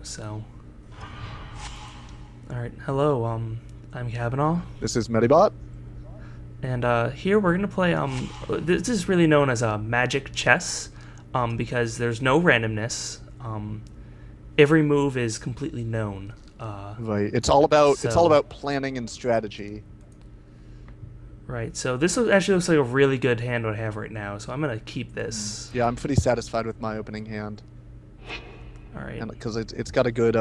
So, all right, hello. I'm Kavanaugh, This is Medibot. and here we're gonna play. This is really known as magic chess, because there's no randomness. Every move is completely known. Right. It's all about So planning and strategy. right. So this actually looks like a really good hand I have right now. So I'm gonna keep this. Yeah, I'm pretty satisfied with my opening hand, All right. and because it's got a good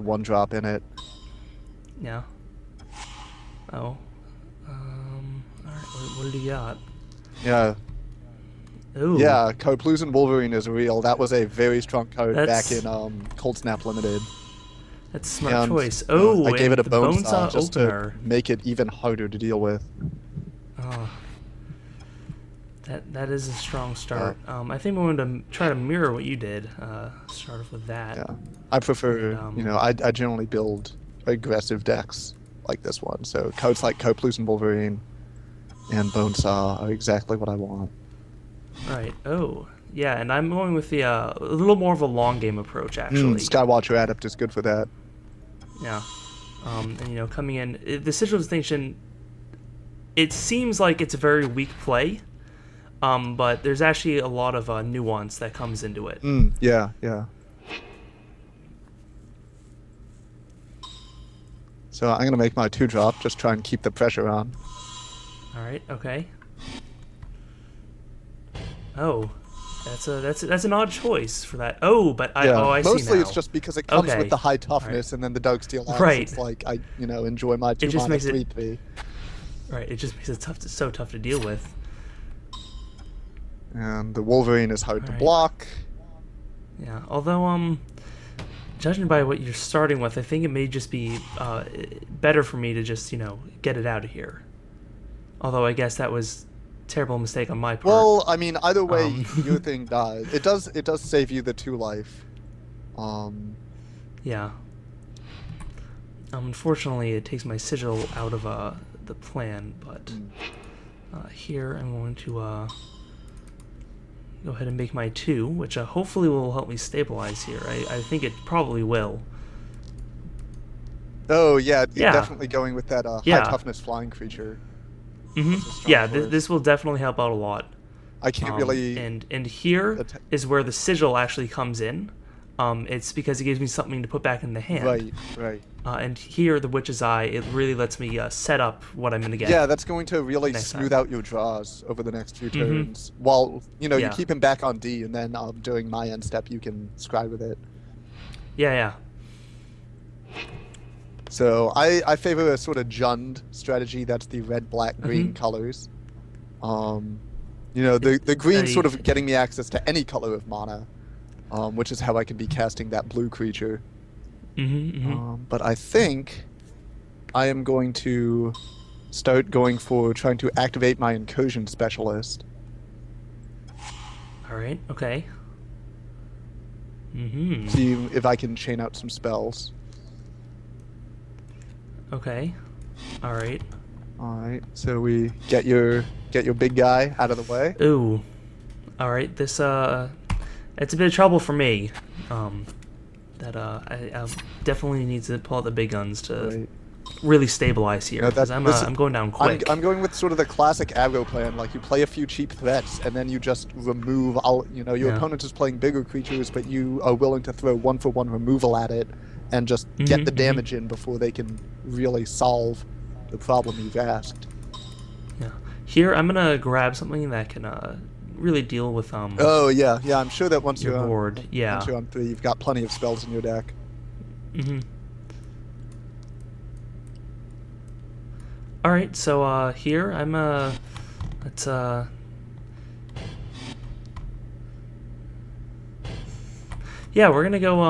one drop in it. Yeah. Oh. All right. What did he got? Yeah, Ooh. yeah. Coplusan Wolverine is real. That was a very strong card back That's in Cold Snap Limited, that's a smart and choice. Oh, I gave and it a the bone bone saw saw just opener. to make it even harder to deal with. Oh. That is a strong start. I think we're going to try to mirror what you did. Start off with that. Yeah, I prefer. And, I generally build aggressive decks like this one. So codes like Coplusan Wolverine and Bonesaw are exactly what I want. right. Oh, yeah. And I'm going with the a little more of a long game approach, actually. Skywatcher Adept is good for that. Yeah. And coming in, the Sigil Distinction. It seems like it's a very weak play. But there's actually a lot of nuance that comes into it. Yeah, yeah. So I'm gonna make my 2-drop, just try and keep the pressure on. All right. Okay. Oh, that's an odd choice for that. Oh, but I see Mostly now. it's just because it comes Okay. with the high toughness, and then the Darksteel Axe. Right. It's like I enjoy my 2 just mana makes it- 3/3. Right. It just makes it so tough to deal with. And the Wolverine is hard to Alright. block. Yeah. Although judging by what you're starting with, I think it may just be better for me to just get it out of here. Although I guess that was a terrible mistake on my part. Well, I mean, either way, your Um, thing dies. It does save you the 2 life. Yeah. Unfortunately, it takes my sigil out of the plan, but here I'm going to go ahead and make my 2, which hopefully will help me stabilize here. I think it probably will. Oh yeah, Yeah. definitely going with that high Yeah. toughness flying creature. Hmm. That's a strong Yeah, choice. this will definitely help out a lot. I can't really. And here atta- is where the sigil actually comes in. It's because it gives me something to put back in the hand. Right, right. And here, the Witch's Eye, it really lets me set up what I'm going to get. Yeah, that's going to really next smooth time. out your draws over the next few Mhm. turns. While you Yeah. keep him back on D, and then during my end step, you can scribe with it. Yeah. So I favor a sort of Jund strategy. That's the red, black, green Mhm. colors. The green I- sort of getting me access to any color of mana, which is how I can be casting that blue creature. But I think I am going to start going for trying to activate my incursion specialist. All right. Okay. See if I can chain out some spells. Okay. All right. All right, so we get your big guy out of the way. Ooh. All right. This it's a bit of trouble for me. I definitely need to pull out the big guns to Right. really stabilize here No, because this is- I'm going down quick. I'm going with sort of the classic aggro plan. Like you play a few cheap threats, and then you just remove all. Your Yeah. opponent is playing bigger creatures, but you are willing to throw 1-for-1 removal at it, and just get the damage in before they can really solve the problem you've asked. Yeah. Here I'm gonna grab something that can really deal with Oh yeah, yeah. I'm sure that once your you're board. Yeah. once you're on 3, you've got plenty of spells in your deck. Mhm. All right. So here I'm let's yeah, we're gonna go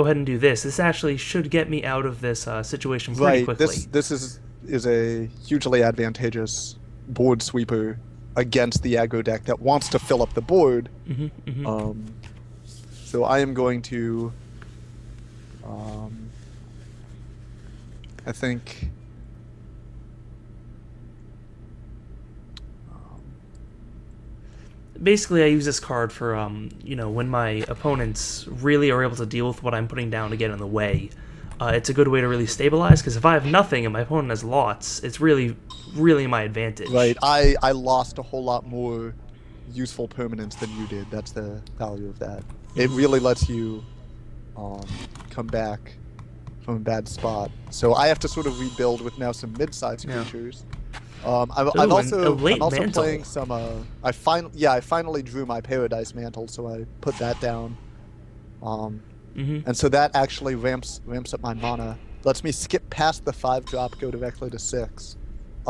ahead and do this. This actually should get me out of this situation pretty Right. quickly. This is a hugely advantageous board sweeper against the aggro deck that wants to fill up the board. So I am going to. I think. basically I use this card for when my opponents really are able to deal with what I'm putting down to get in the way. It's a good way to really stabilize, because if I have nothing and my opponent has lots, it's really, really my advantage. Right. I lost a whole lot more useful permanents than you did. That's the value of that. It really lets you come back from a bad spot. So I have to sort of rebuild with now some mid-sized creatures. I'm also playing some. I finally drew my Paradise Mantle, so I put that down. And so that actually ramps up my mana. Lets me skip past the 5-drop, go directly to 6.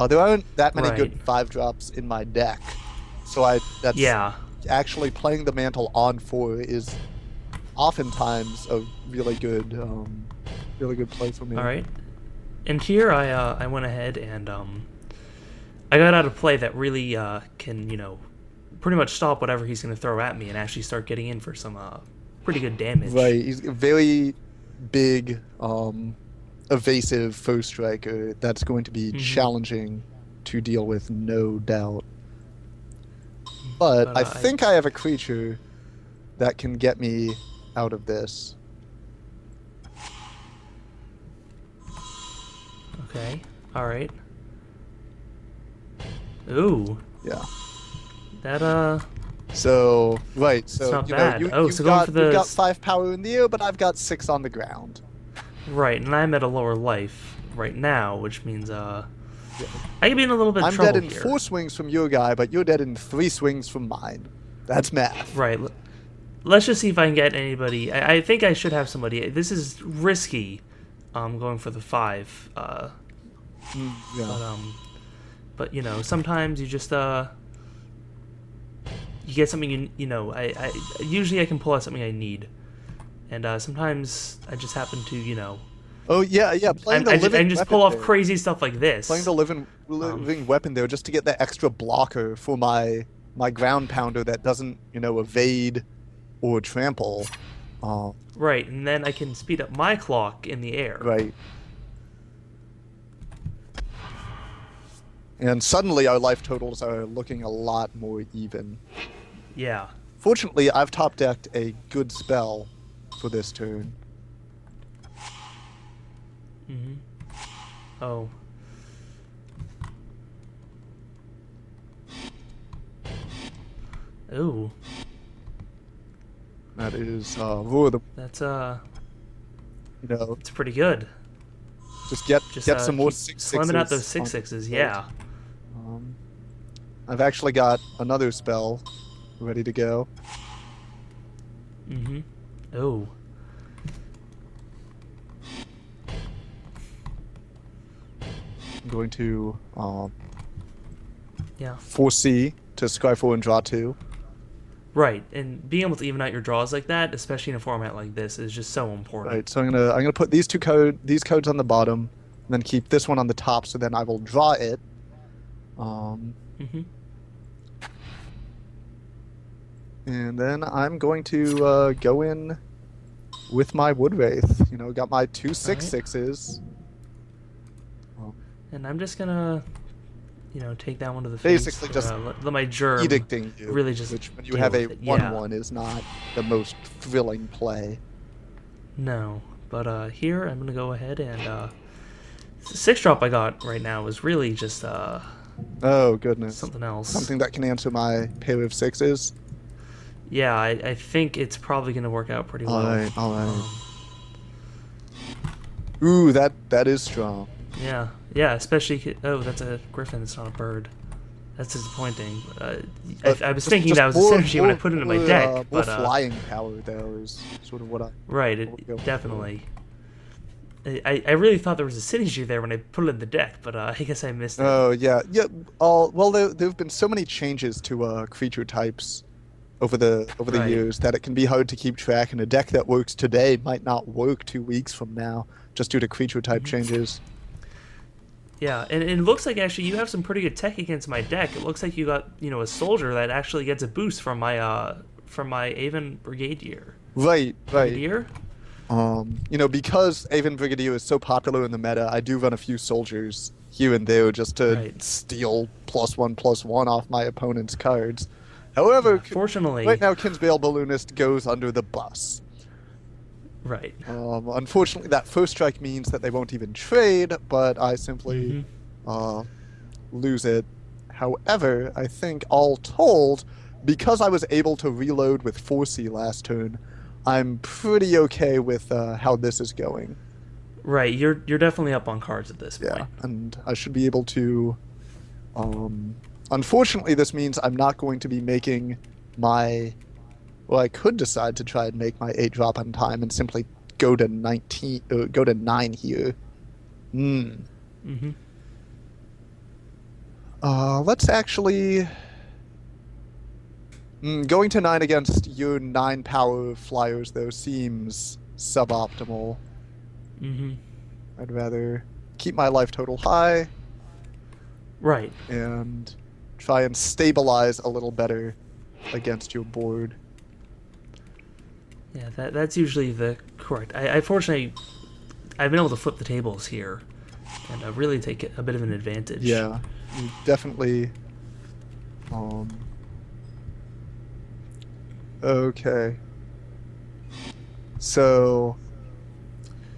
There aren't that many good 5-drops in my deck, so actually playing the Mantle on 4 is oftentimes a really good play for me. All right, and here I went ahead and I got out a play that really can pretty much stop whatever he's going to throw at me and actually start getting in for some pretty good damage. Right, he's a very big, evasive foe striker that's going to be challenging to deal with, no doubt. But I think I have a creature that can get me out of this. Okay, alright. Ooh. Yeah. That, So, right, it's so, not you bad. know, So going for the... you've got 5 power in the air, but I've got 6 on the ground. Right, and I'm at a lower life right now, which means, I can be in a little bit of trouble I'm dead in here. 4 swings from your guy, but you're dead in 3 swings from mine. That's math. Right. Let's just see if I can get anybody. I think I should have somebody. This is risky, going for the 5. But sometimes you just you get something I usually I can pull out something I need, and sometimes I just happen to Oh yeah. Playing the living I just pull off crazy stuff like this. Playing the living weapon there just to get that extra blocker for my ground pounder that doesn't evade or trample. Right, and then I can speed up my clock in the air. Right. And suddenly our life totals are looking a lot more even. Yeah. Fortunately, I've top decked a good spell for this turn. Oh. Ooh. That is Roar the. That's It's pretty good. Just get some more 6/6s. Slamming out those 6/6s, yeah. I've actually got another spell ready to go. Oh. I'm going to Yeah. foresee to scry 4 and draw 2. Right, and being able to even out your draws like that, especially in a format like this, is just so important. Right, so I'm gonna put these codes on the bottom, and then keep this one on the top. So then I will draw it. And then I'm going to go in with my Wood Wraith. Got my 2 6/6s. And I'm just gonna, take that one to the face. Basically, just let my germ edicting you, really just which when you have a 1/1 is not the most thrilling play. No, but here I'm gonna go ahead and 6-drop I got right now is really just oh goodness, something else. Something that can answer my pair of 6s. Yeah, I think it's probably gonna work out pretty well. All right. Ooh, that is strong. Yeah, especially... Oh, that's a griffin, it's not a bird. That's disappointing. I was thinking that was a synergy when I put it in my deck, but... flying power, though, is sort of what I... Right, definitely. I really thought there was a synergy there when I put it in the deck, but I guess I missed it. Oh, yeah. Well, there have been so many changes to creature types over the years that it can be hard to keep track, and a deck that works today might not work 2 weeks from now, just due to creature type changes. Yeah, and it looks like actually you have some pretty good tech against my deck. It looks like you got a soldier that actually gets a boost from my Aven Brigadier. Right. Brigadier? Because Aven Brigadier is so popular in the meta, I do run a few soldiers here and there just to steal +1/+1 off my opponent's cards. However, fortunately, right now Kinsbale Balloonist goes under the bus. right. Unfortunately, that first strike means that they won't even trade, but I simply lose it. However, I think all told, because I was able to reload with 4C last turn, I'm pretty okay with how this is going. Right, you're definitely up on cards at this point. Yeah, and I should be able to... unfortunately, this means I'm not going to be making my... Well, I could decide to try and make my 8-drop on time and simply go to 9 here. Let's actually... going to 9 against your 9 power flyers, though, seems suboptimal. I'd rather keep my life total high. Right. And try and stabilize a little better against your board. Yeah, that's usually the correct. I fortunately, I've been able to flip the tables here and really take a bit of an advantage. Yeah, you definitely... Okay. So,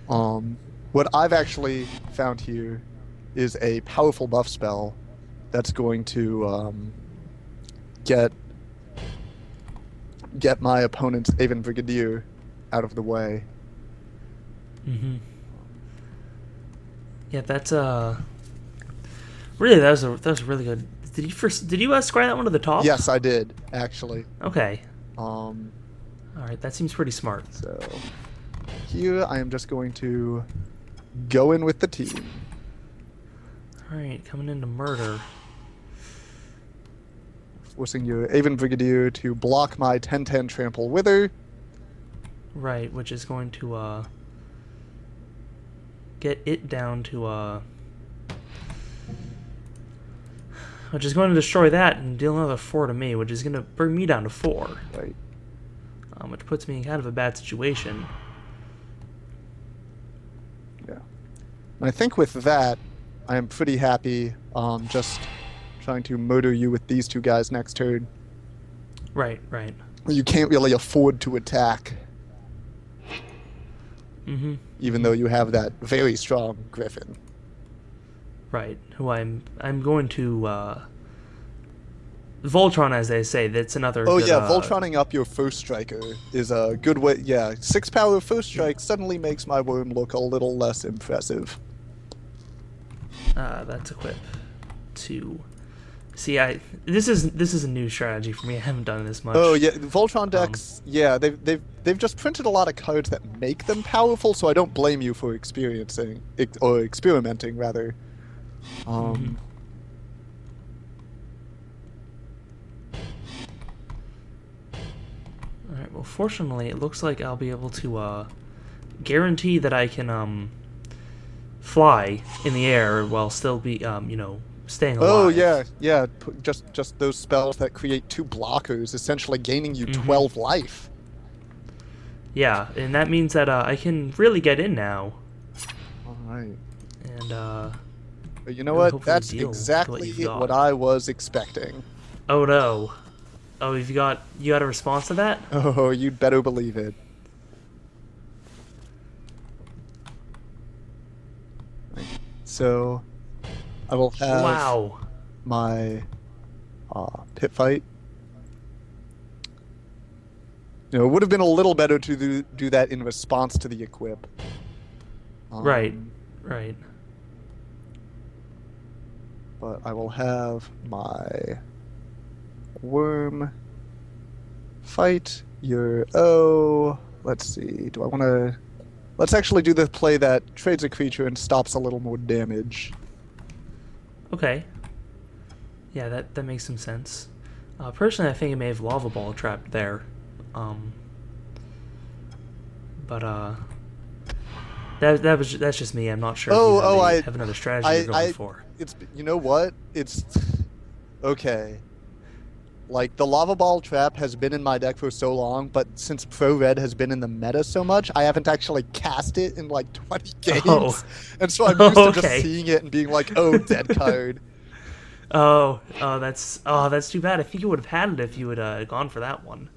what I've actually found here is a powerful buff spell that's going to get my opponent's Aven Brigadier out of the way. Yeah, that's really that was really good. Did you scry that one to the top? Yes, I did actually. Okay. All right, that seems pretty smart. So here I am just going to go in with the team. All right, coming into murder. Forcing your Aven Brigadier to block my 10/10 Trample Wither. Right, which is going to get it down to which is going to destroy that and deal another 4 to me, which is going to bring me down to 4. Right. Which puts me in kind of a bad situation. Yeah. And I think with that, I am pretty happy just trying to murder you with these 2 guys next turn. Right, right. You can't really afford to attack. Even though you have that very strong Griffin. Right, who I'm going to Voltron, as they say. That's another. Oh good, yeah, Voltroning up your first striker is a good way. Yeah, 6 power first strike suddenly makes my worm look a little less impressive. That's equip 2. See, this is a new strategy for me. I haven't done this much. Oh yeah, Voltron decks. Yeah, they've just printed a lot of cards that make them powerful, so I don't blame you for experimenting rather. Alright, well fortunately it looks like I'll be able to guarantee that I can fly in the air while still be staying alive. Oh yeah. Just those spells that create 2 blockers, essentially gaining you 12 life. Yeah, and that means that I can really get in now. Alright. And But you know what? That's exactly what I was expecting. Oh no. Oh, you got a response to that? Oh, you'd better believe it. So, I will have my pit fight. You know, it would have been a little better to do that in response to the equip. Right. But I will have my worm fight your let's see, do I want to... Let's actually do the play that trades a creature and stops a little more damage. Okay. Yeah, that makes some sense. Personally, I think it may have Lava Ball trapped there. But that's just me. I'm not sure if you have another strategy you're going for. You know what? It's okay. Like, the Lava Ball trap has been in my deck for so long, but since Pro Red has been in the meta so much, I haven't actually cast it in like 20 games. And so I'm used to just seeing it and being like, oh, dead card. That's too bad. I think you would have had it if you had gone for that one.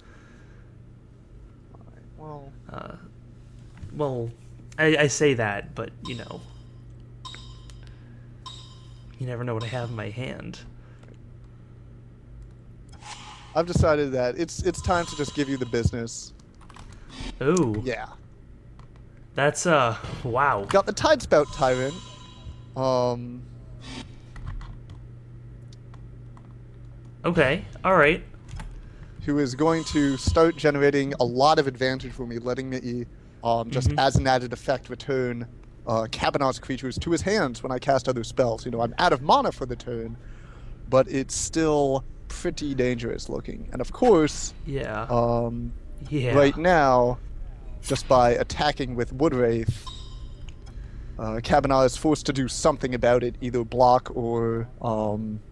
Well, Well, I say that, but you know, you never know what I have in my hand. I've decided that it's time to just give you the business. Ooh, Yeah. that's wow. Got the Tidespout Tyrant. Okay, all right. Who is going to start generating a lot of advantage for me, letting me, just as an added effect, return Cabinot's creatures to his hands when I cast other spells. You know, I'm out of mana for the turn, but it's still pretty dangerous looking. And of course, Yeah. Yeah. right now, just by attacking with Woodwraith, Cabinot is forced to do something about it, either block or,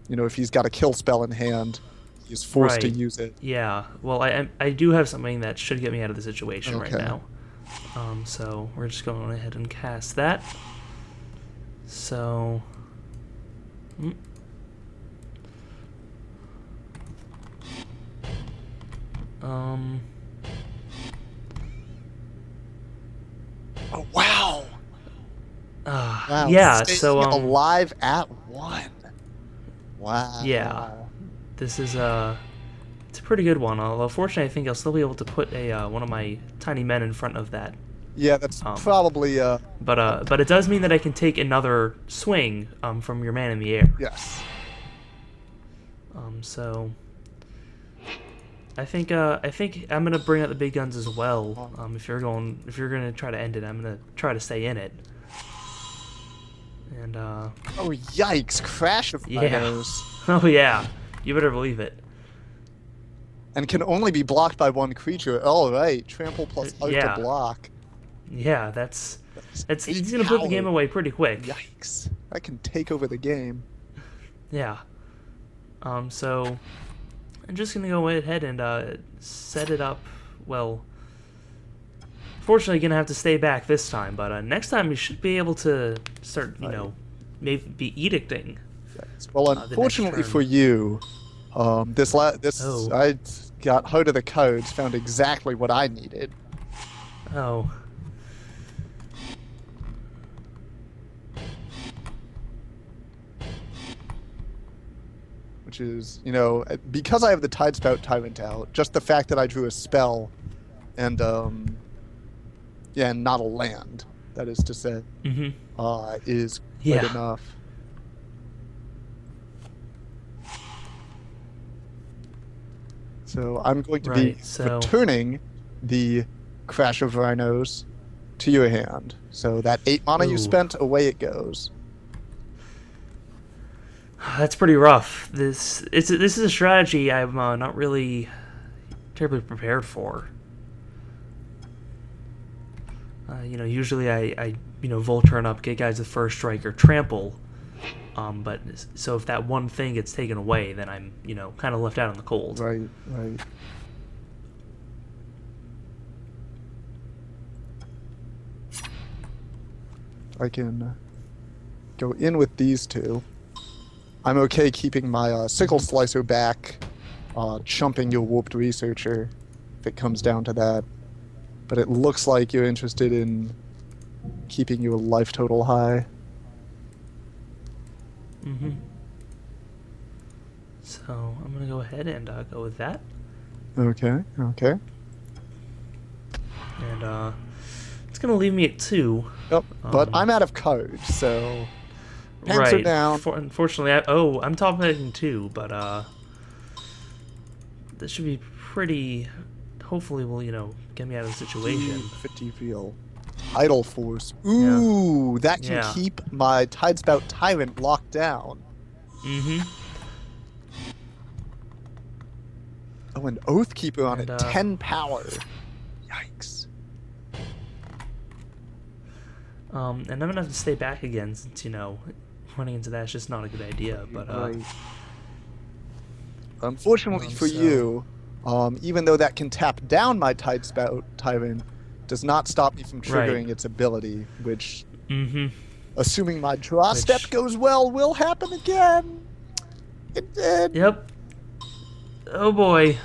you know, if he's got a kill spell in hand, he's forced to Right. use it. Yeah. Well, I do have something that should get me out of the situation right Okay. now. So we're just going ahead and cast that. So. mm. Um. Oh, wow! Wow. Yeah. Staying So alive at 1. Wow. Yeah. This is it's a pretty good one. Although fortunately, I think I'll still be able to put a one of my tiny men in front of that. Yeah, that's probably But it does mean that I can take another swing from your man in the air. yes. So I think I'm gonna bring out the big guns as well. If you're gonna try to end it, I'm gonna try to stay in it. And Oh, yikes! Crash of Yeah. Rhinos. oh yeah, you better believe it. And can only be blocked by one creature. All right, trample plus art Yeah. to block. Yeah, that's he's 8 gonna put the game power. away pretty quick. Yikes! I can take over the game. Yeah. So I'm just gonna go ahead and set it up. Well, fortunately, gonna have to stay back this time, but next time you should be able to start, you know, maybe be edicting. Yikes. Well, the next unfortunately turn. for you, this Oh. I got Heart of the Codes, found exactly what I needed. Oh. Which is, you know, because I have the Tidespout Tyrant out, just the fact that I drew a spell and, yeah, and not a land, that is to say, is quite Yeah. enough. So I'm going to be Right, so- returning the Crash of Rhinos to your hand. So that 8 mana you Ooh. spent, away it goes. That's pretty rough. This is a strategy I'm not really terribly prepared for. You know, usually I Volturn up, get guys with first strike or trample. But so if that one thing gets taken away, then I'm kind of left out in the cold. Right, right. I can go in with these two. I'm okay keeping my Sickle Slicer back, chumping your Warped Researcher, if it comes down to that. But it looks like you're interested in keeping your life total high. So I'm gonna go ahead and go with that, Okay, okay. and it's gonna leave me at 2. Yep, but I'm out of cards, so pants Right. are down. Unfortunately, I'm top hitting 2, but this should be pretty. Hopefully, will get me out of the situation. Pretty real. Idle Force. Ooh, that can Yeah. keep my Tidespout Tyrant locked down. Oh, an Oathkeeper on And, it. 10 power. Yikes. And I'm gonna have to stay back again since running into that's just not a good idea. But Right. Unfortunately for so- you, even though that can tap down my Tidespout Tyrant, does not stop me from triggering Right. its ability, which, mm-hmm. assuming my draw Which- step goes well, will happen again. fucking dead. Yep. Oh boy.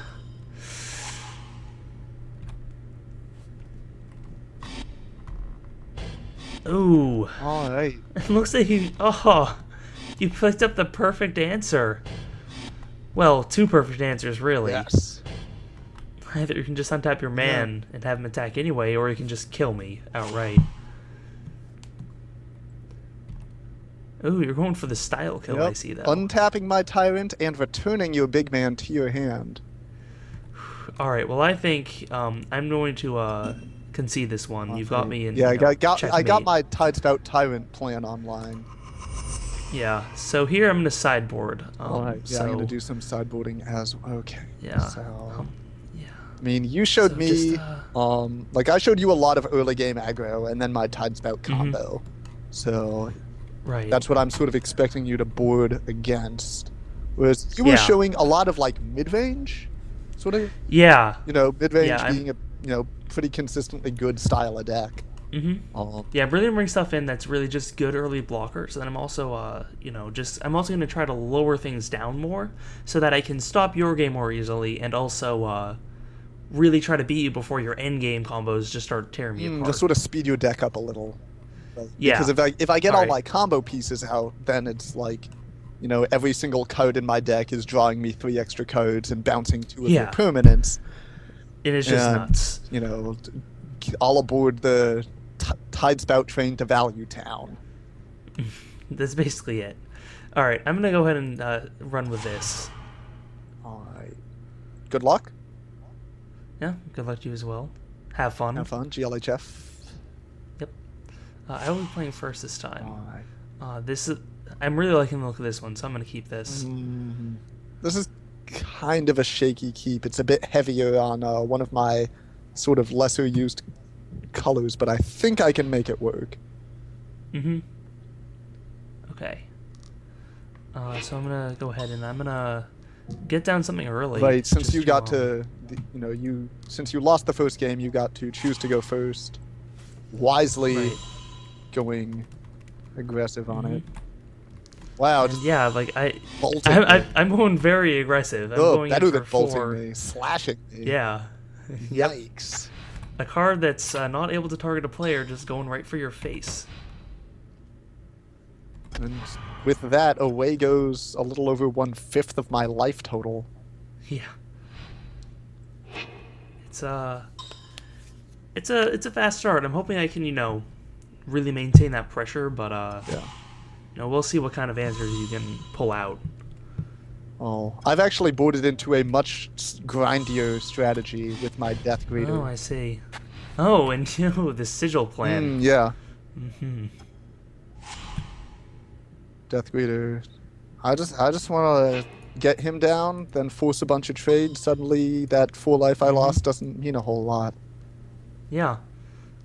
Ooh. Alright. It looks like you picked up the perfect answer. Well, two perfect answers, really. Yes. Either you can just untap your man and have him attack anyway, or you can just kill me outright. Ooh, you're going for the style kill, Yep. I see that. Untapping my tyrant and returning your big man to your hand. Alright, well I think I'm going to concede this one. You've got me in. Yeah, you know, I got checkmate. my Tidespout Tyrant plan online. Yeah, so here I'm going to sideboard. Alright, yeah, so, I'm gonna do some sideboarding as okay. Yeah. So, yeah. I mean, you showed So me, just, like I showed you a lot of early game aggro, and then my Tidespout combo. So Right. that's what I'm sort of expecting you to board against. Whereas you were showing a lot of like mid-range, sort of. Yeah. You know, mid-range Yeah, being a pretty consistently good style of deck. Yeah, I'm really gonna bring stuff in that's really just good early blockers, and I'm also, I'm also gonna try to lower things down more so that I can stop your game more easily, and also really try to beat you before your end game combos just start tearing me apart. Just sort of speed your deck up a little. Yeah. Because if I get all Alright. my combo pieces out, then it's like, you know, every single code in my deck is drawing me 3 extra codes and bouncing 2 of their permanents. It is just And, nuts. You know, all aboard the Tidespout train to Value Town. That's basically it. All right, I'm gonna go ahead and run with this. Alright. Good luck. Yeah, good luck to you as well. Have fun. Have fun. GLHF. Yep. I will be playing first this time. Alright. I'm really liking the look of this one, so I'm gonna keep this. This is kind of a shaky keep. It's a bit heavier on one of my sort of lesser used colors, but I think I can make it work. Okay. So I'm gonna go ahead and I'm gonna get down something early. Right, since just you got to, since you lost the first game, you got to choose to go first. Wisely going aggressive on it. Wow. And yeah, like bolting I'm going very aggressive. I'm going better in for than bolting 4. me. Slashing me. Yeah. Yikes. A card that's not able to target a player, just going right for your face. And with that, away goes a little over 1/5 of my life total. Yeah. It's a fast start. I'm hoping I can, really maintain that pressure, but Yeah. We'll see what kind of answers you can pull out. Oh, I've actually boarded into a much grindier strategy with my Death Greeter. Oh, I see. Oh, and the sigil plan. Yeah. Mm-hmm. Death Greeter. I just want to get him down, then force a bunch of trades. Suddenly, that 4 life I lost doesn't mean a whole lot. Yeah.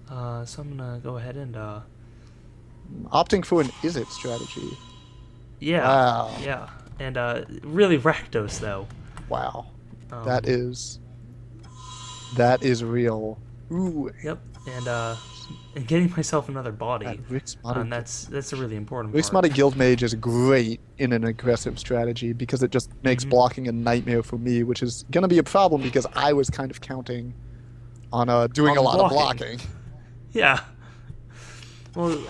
So I'm gonna go ahead and Opting for an is it strategy. yeah. Wow. Yeah. And really Rakdos though. Wow. Um, That is real. Ooh. Yep. And getting myself another body. That Rick's Modern That's a really important Rick's part. Modern Guild Mage is great in an aggressive strategy because it just makes blocking a nightmare for me, which is going to be a problem because I was kind of counting on doing On a lot of blocking. blocking. Yeah. Well,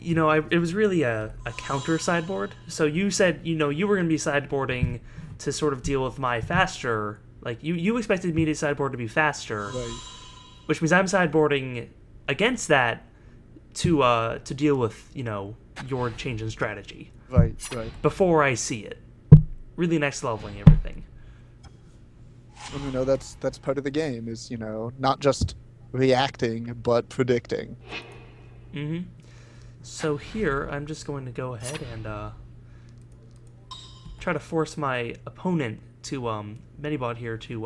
it was really a counter sideboard. So you said, you were going to be sideboarding to sort of deal with my faster. Like, you expected me to sideboard to be faster. Right. Which means I'm sideboarding against that to deal with, your change in strategy. Right. Before I see it. Really next leveling everything. And, that's part of the game is, not just reacting, but predicting. Mm-hmm. So here, I'm just going to go ahead and try to force my opponent to Medibot here to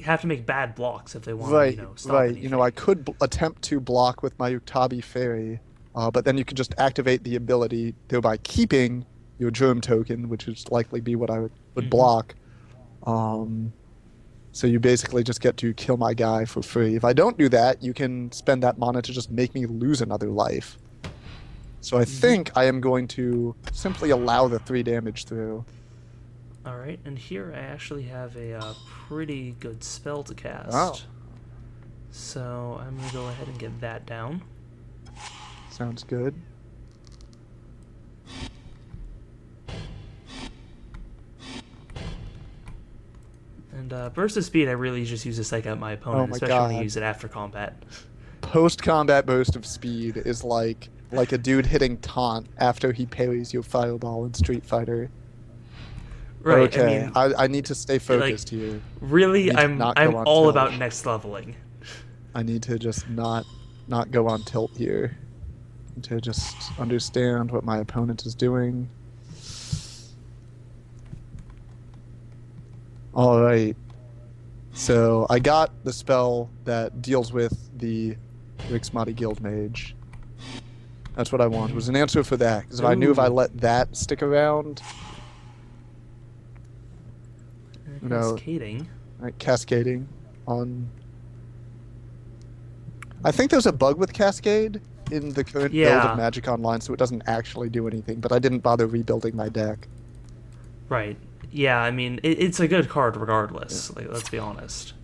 have to make bad blocks if they want to, stop anything. I could attempt to block with my Utabi Fairy, but then you can just activate the ability, thereby keeping your Germ token, which would likely be what I would block. So you basically just get to kill my guy for free. If I don't do that, you can spend that mana to just make me lose another life. So I think I am going to simply allow the 3 damage through. Alright, and here I actually have a pretty good spell to cast. Oh. So I'm going to go ahead and get that down. Sounds good. And Burst of Speed, I really just use to psych out my opponent, especially when I use it after combat. Post-combat Burst of Speed is like a dude hitting taunt after he parries your fireball in Street Fighter. Right. Okay, I mean, I need to stay focused here. Really, I'm all tilt. about next leveling. I need to just not go on tilt here. To just understand what my opponent is doing. Alright. So I got the spell that deals with the Rixmati Guild Mage. That's what I wanted. It was an answer for that. Because I knew if I let that stick around... Cascading. Right, cascading on... I think there's a bug with Cascade in the current build of Magic Online, so it doesn't actually do anything, but I didn't bother rebuilding my deck. Right. Yeah, I mean, it's a good card regardless, like, let's be honest.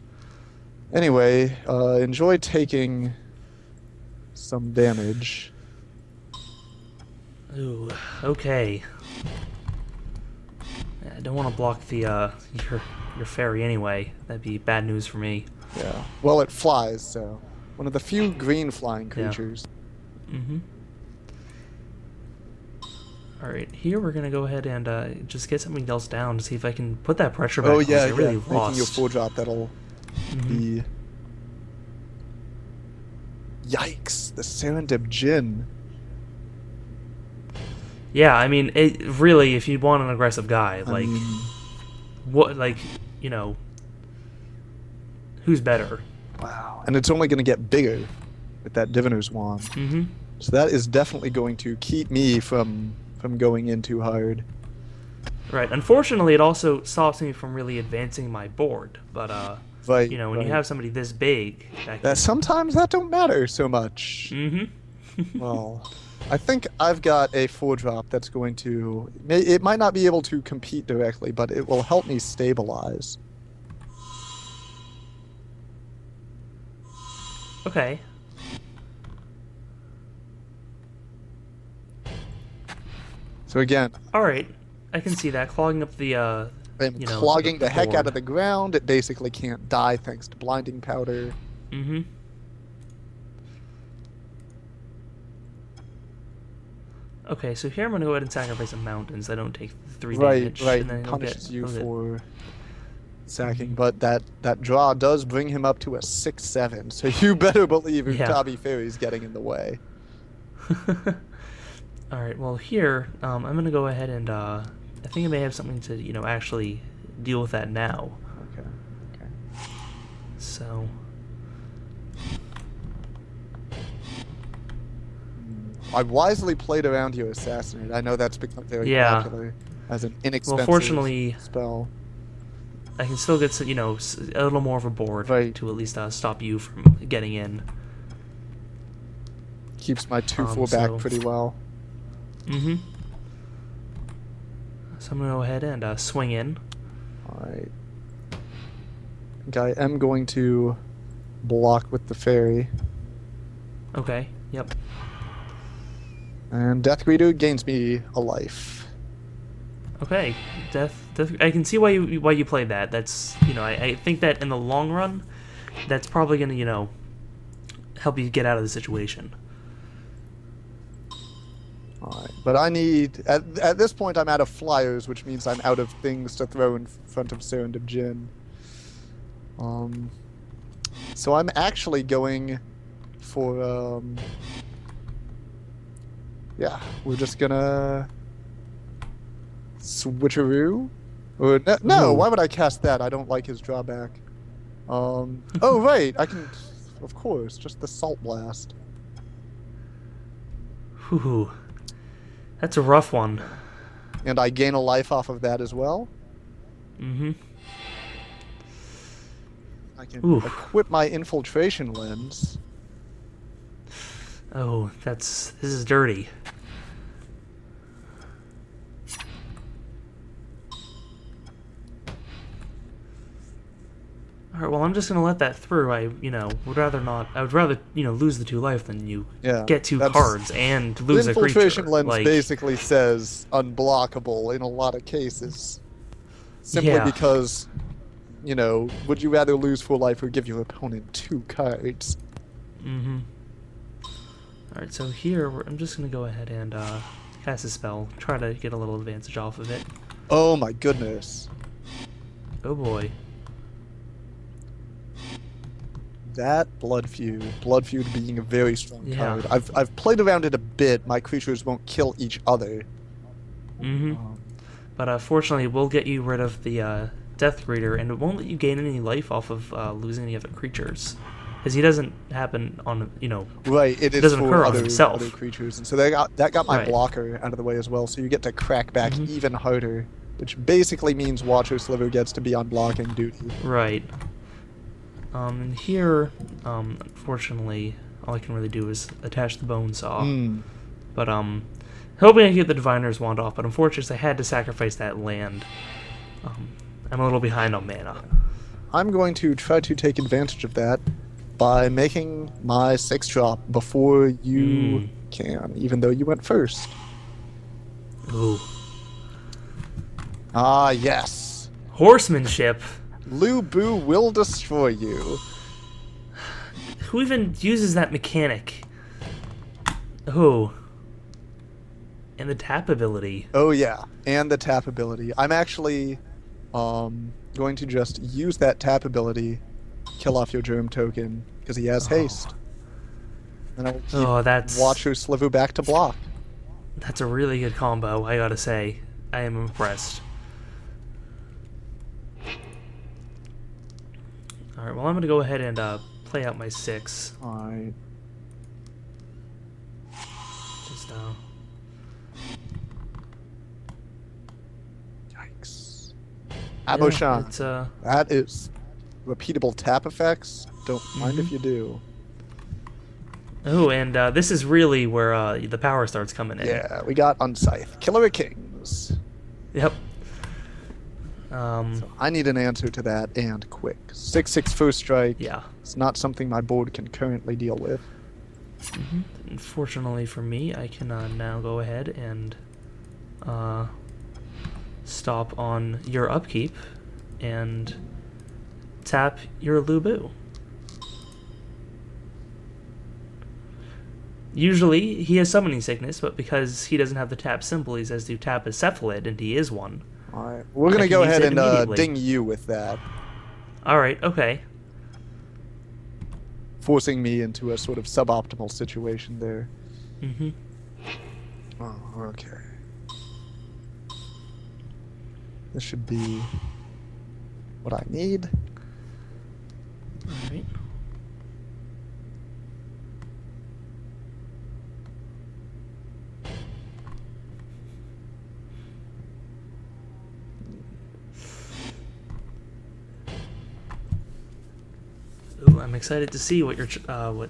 Anyway, enjoy taking some damage. Ooh, okay. I don't want to block the your fairy anyway. That'd be bad news for me. Yeah. Well, it flies, so one of the few green flying creatures. Yeah. Alright, here we're gonna go ahead and just get something else down to see if I can put that pressure back. Oh yeah, I really lost. Making you 4-drop, that'll be... Yikes! The Serendip Djinn. Yeah, I mean, it really, if you want an aggressive guy, like, what, like, you know, who's better? Wow. And it's only going to get bigger with that Diviner's Wand. So that is definitely going to keep me from going in too hard. Right. Unfortunately, it also stops me from really advancing my board. But, right, you know, when you have somebody this big... sometimes that don't matter so much. Well... I think I've got a 4-drop that's going to... It might not be able to compete directly, but it will help me stabilize. Okay. So again... Alright, I can see that. Clogging up the, I'm clogging the heck out of the ground. It basically can't die thanks to Blinding Powder. Okay, so here I'm going to go ahead and sacrifice some mountains. I don't take 3 damage. Right, and then punishes you for sacking, but that draw does bring him up to a 6/7, so you better believe Utabi Fairy's getting in the way. Alright, well here, I'm going to go ahead and, I think I may have something to, you know, actually deal with that now. Okay. So... I wisely played around your Assassinate. I know that's become very popular as an inexpensive spell. I can still get, you know, a little more of a board to at least stop you from getting in. Keeps my 2/4 back pretty well. So I'm going to go ahead and swing in. Alright. I think I am going to block with the fairy. Okay, yep. And Death Greeter gains me a life. Okay, Death. I can see why you played that. That's, you know, I think that in the long run, that's probably gonna, you know, help you get out of the situation. Alright, but I need at this point I'm out of flyers, which means I'm out of things to throw in front of Serendip Djinn. So I'm actually going for yeah, we're just gonna switcheroo. Or no, why would I cast that? I don't like his drawback. Oh right, I can, of course, just the Salt Blast. Whew, that's a rough one. And I gain a life off of that as well. I can equip my Infiltration Lens. Oh, this is dirty. Alright, well, I'm just gonna let that through. Would rather not. I would rather, lose the 2 life than you get 2 cards and lose a creature. The infiltration lens like, basically says unblockable in a lot of cases. Simply because, would you rather lose 4 life or give your opponent 2 cards? Mm-hmm. Alright, so here, I'm just gonna go ahead and cast a spell. Try to get a little advantage off of it. Oh my goodness. Oh boy. That Blood Feud being a very strong card. I've played around it a bit. My creatures won't kill each other. Mm-hmm. But fortunately, we'll get you rid of the Death Reader, and it won't let you gain any life off of losing any other creatures. Because he doesn't happen on, Right, it doesn't for occur on other himself. creatures. And so that got my blocker out of the way as well, so you get to crack back even harder, which basically means Watcher Sliver gets to be on blocking duty. Right. And here, unfortunately, all I can really do is attach the Bone Saw. But, hoping I can get the Diviner's Wand off, but unfortunately I had to sacrifice that land. I'm a little behind on mana. I'm going to try to take advantage of that by making my 6-drop before you can, even though you went first. Ooh. Ah, yes. Horsemanship. Lu Bu will destroy you. Who even uses that mechanic? Oh. And the tap ability. Oh yeah, and the tap ability. I'm actually going to just use that tap ability, kill off your Germ token, because he has haste. And I will keep Watcher Sliver back to block. That's a really good combo, I gotta say. I am impressed. Alright, well I'm gonna go ahead and play out my 6. Alright. Just Yikes. Aboshan. Yeah, that is repeatable tap effects. Don't mind if you do. Oh, and this is really where the power starts coming in. Yeah, we got Unscythe. Killer of Kings. Yep. So I need an answer to that, and quick. 6/6 first strike. Yeah. It's not something my board can currently deal with. Unfortunately for me, I can now go ahead and stop on your upkeep and tap your Lu Bu. Usually, he has Summoning Sickness, but because he doesn't have the tap symbol, he says to tap a Cephalid, and he is one. Alright, we're going to go ahead and ding you with that. Alright, okay. Forcing me into a sort of suboptimal situation there. Oh, okay. This should be what I need. Alright. Ooh, I'm excited to see what you're gonna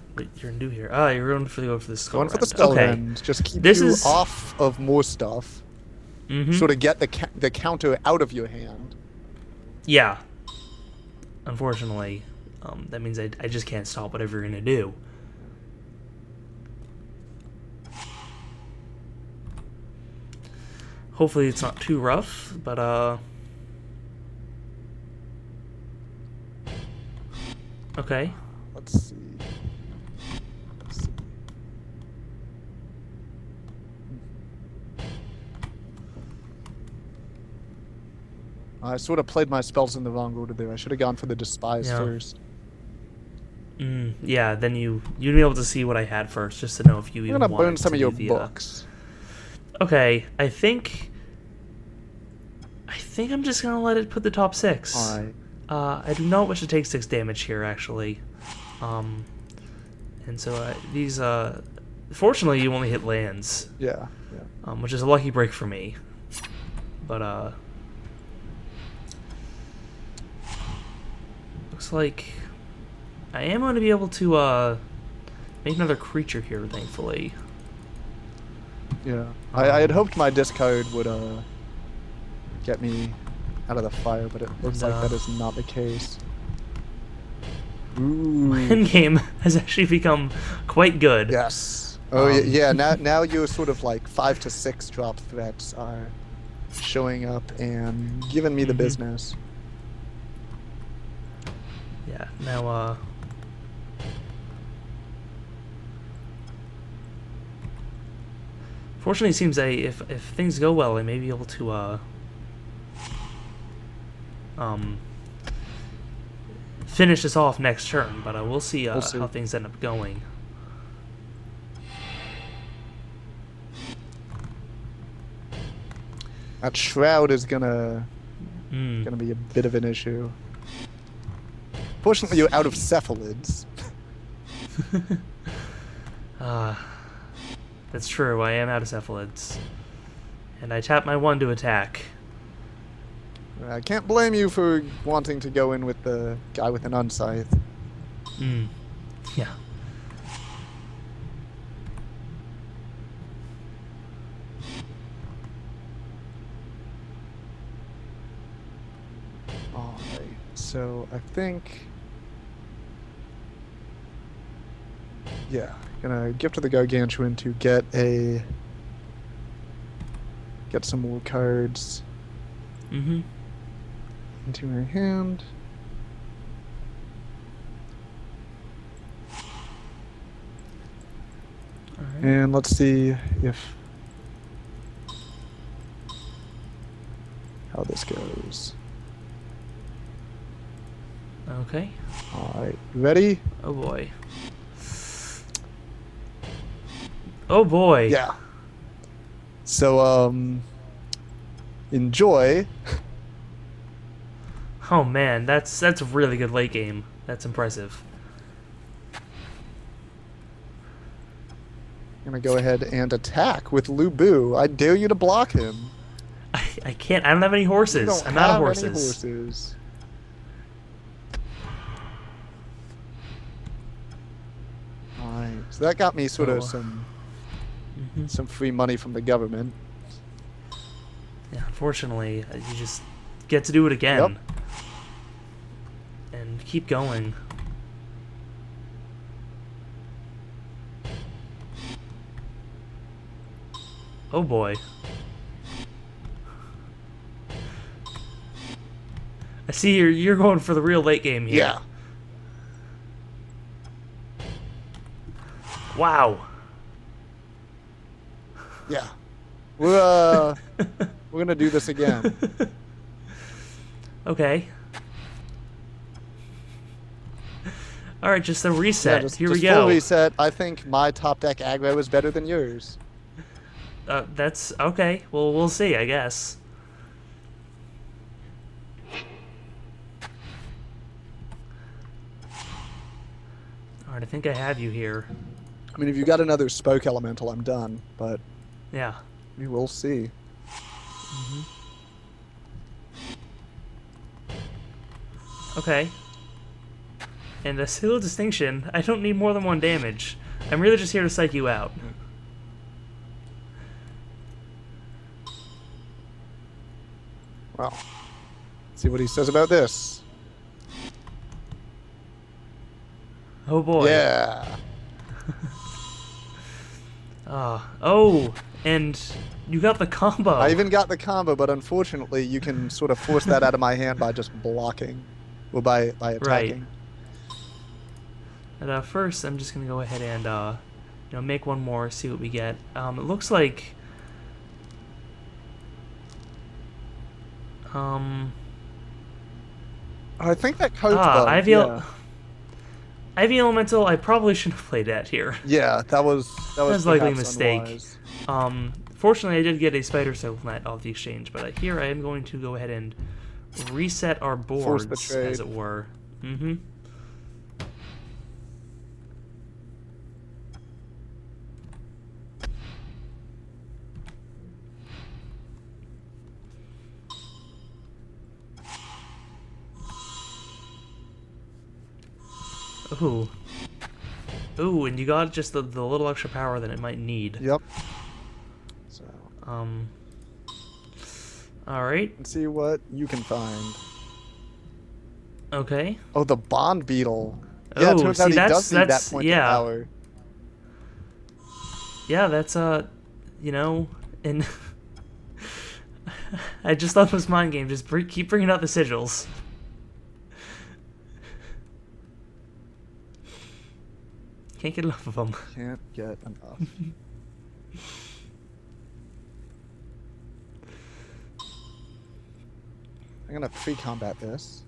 do here. Ah, you're going to go for the skull. Going for the skull rend. Just keep you off of more stuff. Sort of get the counter out of your hand. Yeah. Unfortunately, that means I just can't stop whatever you're gonna do. Hopefully it's not too rough, but okay. Let's see. I sort of played my spells in the wrong order there. I should have gone for the Despise first. Yeah, then you'd be able to see what I had first, just to know if you even wanted to. I'm gonna burn some of your books. Okay, I think I'm just gonna let it put the top 6. Alright. I do not wish to take 6 damage here, actually. And so these, fortunately, you only hit lands. Yeah. Which is a lucky break for me. But, looks like I am going to be able to, make another creature here, thankfully. Yeah. I had hoped my discard would, get me out of the fire, but it looks like that is not the case. Ooh. My endgame has actually become quite good. Yes. Oh yeah. Now your sort of like 5 to 6 drop threats are showing up and giving me the business. Yeah. Now fortunately, it seems if things go well, I may be able to finish this off next turn. But we'll see, We'll see how things end up going. That shroud is gonna be a bit of an issue. Fortunately, you're out of cephalids. That's true. I am out of cephalids, and I tap my 1 to attack. I can't blame you for wanting to go in with the guy with an unscythe. Yeah. Alright, so I think... Yeah, gonna gift to the Gargantuan to get some more cards into my hand. Alright. And let's see how this goes. Okay. Alright, ready? Oh boy. Oh boy. Yeah. So, enjoy. Oh man, that's a really good late game. That's impressive. I'm gonna go ahead and attack with Lubu. I dare you to block him. I can't. I don't have any horses. You don't I'm out of have horses. any horses. Alright, so that got me sort of some free money from the government. Yeah, unfortunately, you just get to do it again. Yep. And keep going. Oh boy. I see you're going for the real late game here. Yeah. Wow. Yeah. We're gonna do this again. Okay. All right, just a reset. Yeah, Here we just go. full reset. I think my top deck aggro is better than yours. That's okay. Well, we'll see, I guess. All right, I think I have you here. I mean, if you got another spoke elemental, I'm done. But Yeah. we will see. Okay. And a single distinction, I don't need more than 1 damage. I'm really just here to psych you out. Well, see what he says about this. Oh boy. Yeah. Oh, and you got the combo. I even got the combo, but unfortunately, you can sort of force that out of my hand by just blocking, or by attacking. Right. And first, I'm just gonna go ahead and make 1 more, see what we get. It looks like I think that codes bug. Ivy Elemental, I probably shouldn't have played that here. Yeah, that was likely a perhaps mistake. unwise. Fortunately, I did get a Spider Silk Net off the exchange, but here I am going to go ahead and reset our Force boards, the trade. as it were. Ooh. Ooh, and you got just the little extra power that it might need. Yep. So. Alright. Let's see what you can find. Okay. Oh, the Bond Beetle. Yeah, it Oh, turns out see, he does need that that's point of yeah. power. Yeah, that's you know, and I just love this mind game. Just keep bringing out the sigils. Can't get enough of them. Can't get enough. I'm gonna pre-combat this.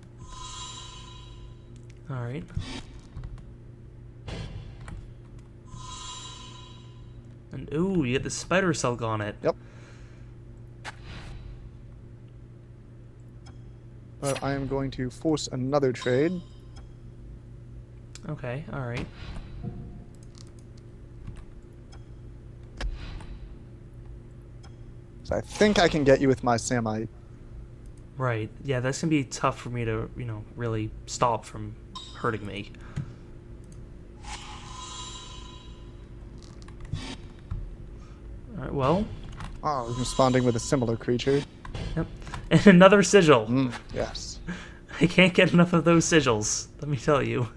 All right. And ooh, you get the spider silk on it. Yep. But I am going to force another trade. Okay, all right. So I think I can get you with my Samite. Right. Yeah, that's gonna be tough for me to, you know, really stop from hurting me. All right. Well. Oh, responding with a similar creature. Yep. And another sigil. Yes. I can't get enough of those sigils. Let me tell you.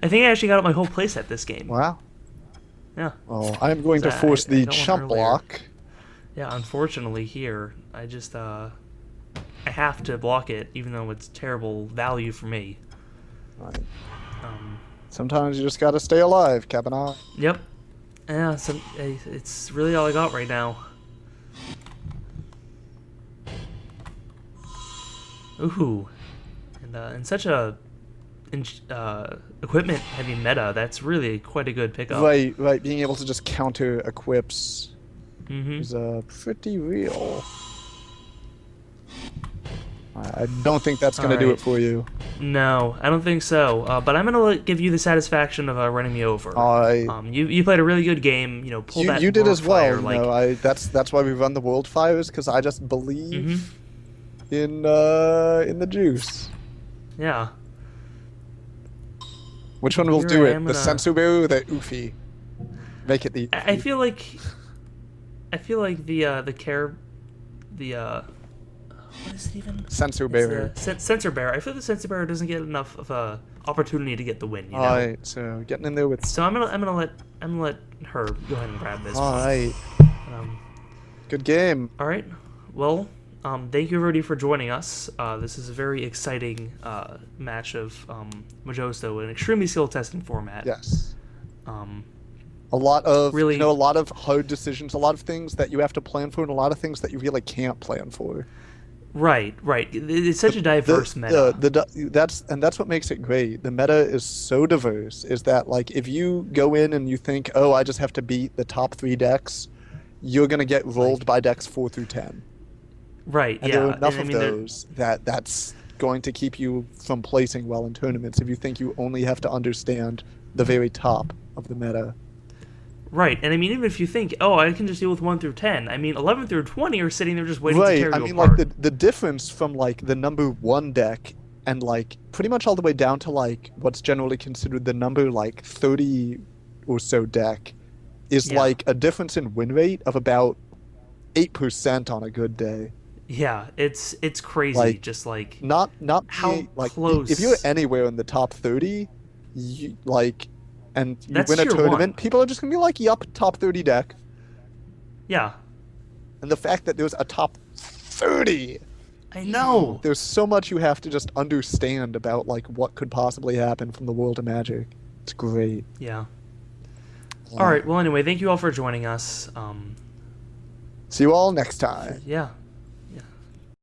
I think I actually got out my whole playset this game. Wow. Yeah. Well, I am going to force the chump block. Yeah, unfortunately here, I just, I have to block it, even though it's terrible value for me. Right. Sometimes you just gotta stay alive, Kavanaugh. Yep. Yeah, so, it's really all I got right now. Ooh. And in such a equipment-heavy meta, that's really quite a good pickup. Right. Being able to just counter equips is pretty real. I don't think that's going to do it for you. No, I don't think so. But I'm going to give you the satisfaction of running me over. You played a really good game. You know, pulled that. You did as well. Like... No, that's why we run the world fires, because I just believe in the juice. Yeah. Which one will do it? The Sensuberu or the Ufi? Make it the Ufi. I feel like what is it even? Sensor bearer. Sensor bearer. I feel the sensor bearer doesn't get enough of a opportunity to get the win. You know? Alright, so getting in there with. So I'm gonna let her go ahead and grab this. Alright. Good game. All right. Well, thank you everybody for joining us. This is a very exciting match of Mojosto, an extremely skill testing format. Yes. A lot of really, a lot of hard decisions, a lot of things that you have to plan for, and a lot of things that you really can't plan for. Right. It's such a diverse meta. That's what makes it great. The meta is so diverse. Is that like if you go in and you think, oh, I just have to beat the top 3 decks, you're gonna get rolled by decks 4 through 10. Right. And yeah. there are enough of those that's going to keep you from placing well in tournaments if you think you only have to understand the very top of the meta. Right, and I mean, even if you think, oh, I can just deal with 1 through 10, I mean, 11 through 20 are sitting there just waiting to tear you apart. I mean, like, the difference from, like, the number 1 deck and, like, pretty much all the way down to, like, what's generally considered the number, like, 30 or so deck is, like, a difference in win rate of about 8% on a good day. Yeah, it's crazy, like, just, like, not how like, close. If you're anywhere in the top 30, you, like... and you That's win a tournament, 1. people are just going to be like, yup, top 30 deck. Yeah. And the fact that there's a top 30... I know! There's so much you have to just understand about, like, what could possibly happen from the world of Magic. It's great. Yeah. Alright, well, anyway, thank you all for joining us. See you all next time. Yeah.